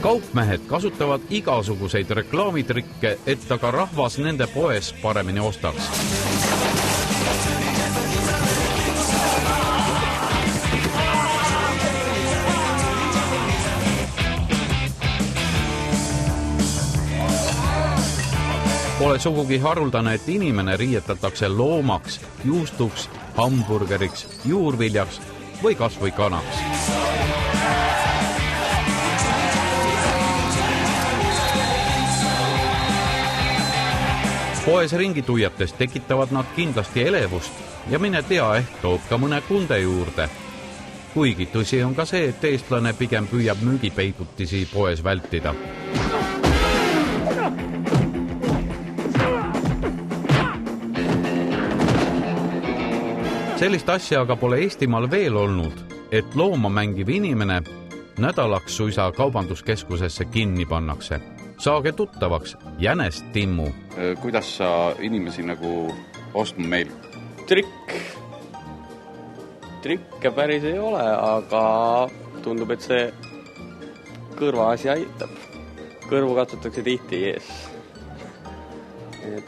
Kaupmehed kasutavad igasuguseid reklaamitrikke, et aga rahvas nende poes paremini ostaks. Pole sugugi haruldane, et inimene riietatakse loomaks, juustuks, hamburgeriks, juurviljaks või kas või kanaks. Poes ringi tuiates tekitavad nad kindlasti elevust ja mine tea, ehk toob ka mõne kunde juurde. Kuigi tõsi on ka see, et eestlane pigem püüab müügipeidutisi poes vältida. Sellist asja aga pole Eestimaal veel olnud, et looma mängiv inimene nädalaks suisa kaubanduskeskusesse kinni pannakse. Saage tuttavaks, Jänes Timmu. Kuidas sa inimesi nagu ostma meil? Trikke päris ei ole, aga tundub, et see kõrvaasi aitab. Kõrvu katsutakse tihti ees. Et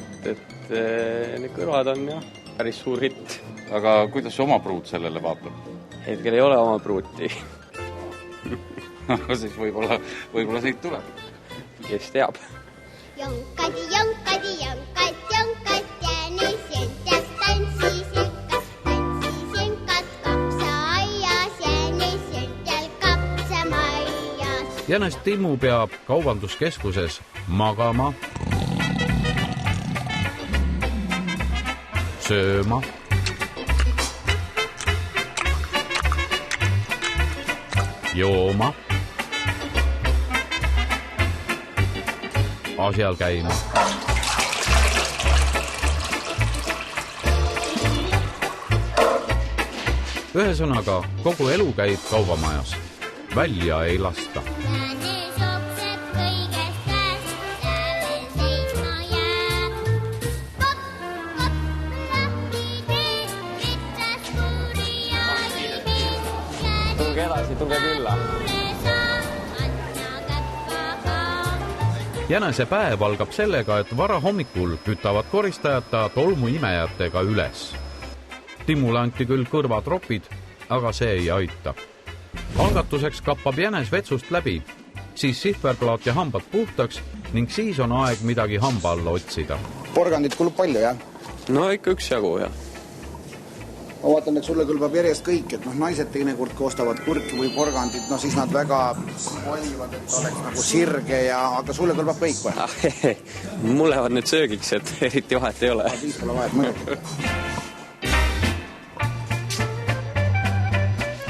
need kõrvad on jah päris suur hitt. Aga kuidas oma pruut sellele vaatab? Hetkel ei ole oma pruuti. Siis võib-olla siit tuleb. Kes teab? Jonkadi, jonkadi, jonkad, jonkad, Jänes jentas tanssisenkat kapsaaias, Jänes jental kapsamaias. Jänes Timmu peab kaubanduskeskuses magama, sööma, jooma, asjal käima. Ühesõnaga, kogu elu käib kaubamajas. Välja ei lasta. Tulge edasi, tulge külla. Jänese päev algab sellega, et vara hommikul kütavad koristajad ta tolmuimejatega üles. Timmule anti küll kõrvatropid, aga see ei aita. Algatuseks kappab Jänes vetsust läbi, siis sihverplaat ja hambad puhtaks ning siis on aeg midagi hamba alla otsida. Porgandit kulub palju, jah? No ikka üks jagu, jah. Ma vaatan, et sulle kõlbab järjest kõik, et naised teinekord koostavad kurki või porgandit, siis nad väga valivad, et oleks nagu sirge, aga sulle kõlbab kõik või? Mulle on nüüd söögiks, et eriti vahet ei ole. Siis pole vahet mõjuda.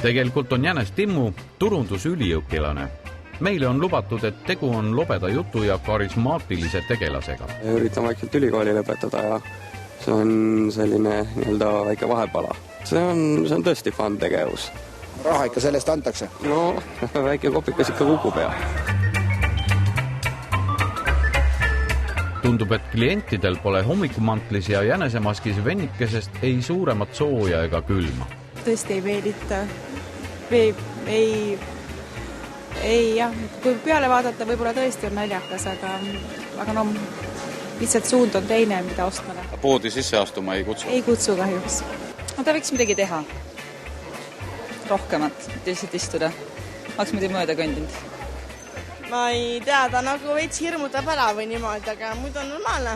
Tegelikult on Jänes Timmu turundusüliõpilane. Meile on lubatud, et tegu on lobeda jutu ja karismaatilise tegelasega. Üritan vaikselt ülikooli lõpetada ja see on selline nii-öelda väike vahepala. See on tõesti fun tegevus. Raha ikka sellest antakse? No, väike kopikas ikka kukub ja. Tundub, et klientidel pole hommikumantlis ja jänesemaskis vennikesest ei suuremat sooja ega külma. Tõesti ei meelita. Ei, jah. Kui peale vaadata, võib-olla tõesti on naljakas, aga no lihtsalt suund on teine, mida ostmale. Poodi sisse astuma ei kutsu? Ei kutsu kahjuks. No ta võiks midagi teha. Rohkemat, lihtsalt istuda. Oleks muidu mööda kõndinud. Ma ei tea, ta nagu veits hirmutab ära või niimoodi, aga muidu on normaalne.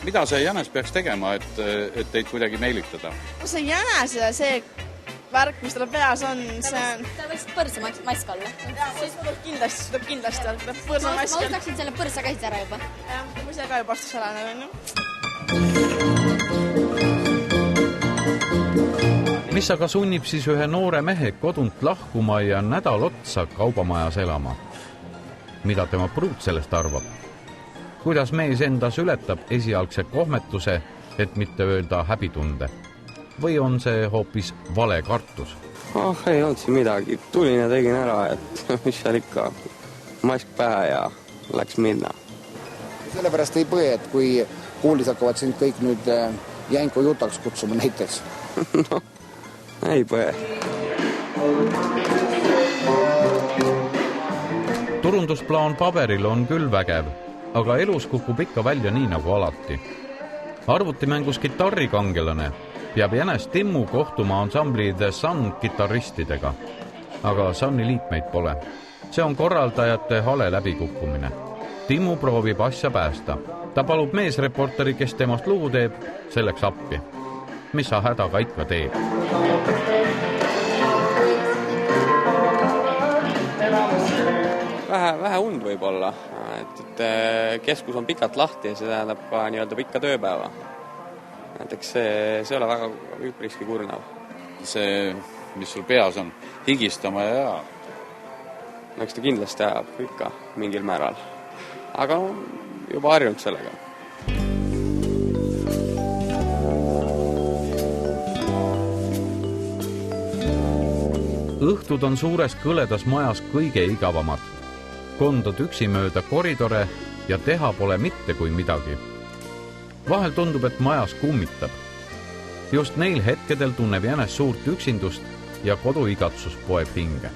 Mida see Jänes peaks tegema, et teid kuidagi meelitada? See Jänes ja see värk, mis tal peas on, see on... Ta võiks põrsamask olla. See tuleb kindlasti. Ma ostaksin selle põrsa käsid ära juba. Jah, ma ise ka juba ostas ära. Mis aga sunnib siis ühe noore mehe kodunt lahkuma ja nädal otsa kaubamajas elama? Mida tema pruut sellest arvab? Kuidas mees endas ületab esialgse kohmetuse, et mitte öelda häbitunde? Või on see hoopis vale kartus? Ei olnud siin midagi. Tulin ja tegin ära, et mis seal ikka mask pähe ja läks minna. Sellepärast ei põe, et kui koolis hakkavad sind kõik nüüd Jänko jutaks kutsuma näiteks? No, ei põe. turundusplaan paberil on küll vägev, aga elus kukub ikka välja nii nagu alati. Arvutimängus kitarrikangelane peab jänes Timmu kohtuma ansambli The Sun kitarristidega, aga Sunni liikmeid pole. See on korraldajate hale läbikukkumine. Timmu proovib asja päästa. Ta palub meesreporteri, kes temast lugu teeb, selleks appi. Mis sa hädaga ikka teeb? Vähe und võib olla, et keskus on pikalt lahti ja see tähendab ka nii-öelda pikka tööpäeva. Näiteks see ole väga üpriski kurnav. See, mis sul peas on, higistama ja no eks ta kindlasti ajab ikka mingil määral. Aga juba harjunud sellega. Õhtud on suures kõledas majas kõige igavamad. Kondad üksi mööda koridore ja teha pole mitte kui midagi. Vahel tundub, et majas kummitab. Just neil hetkedel tunneb jänes suurt üksindust ja koduigatsus poeb hinge.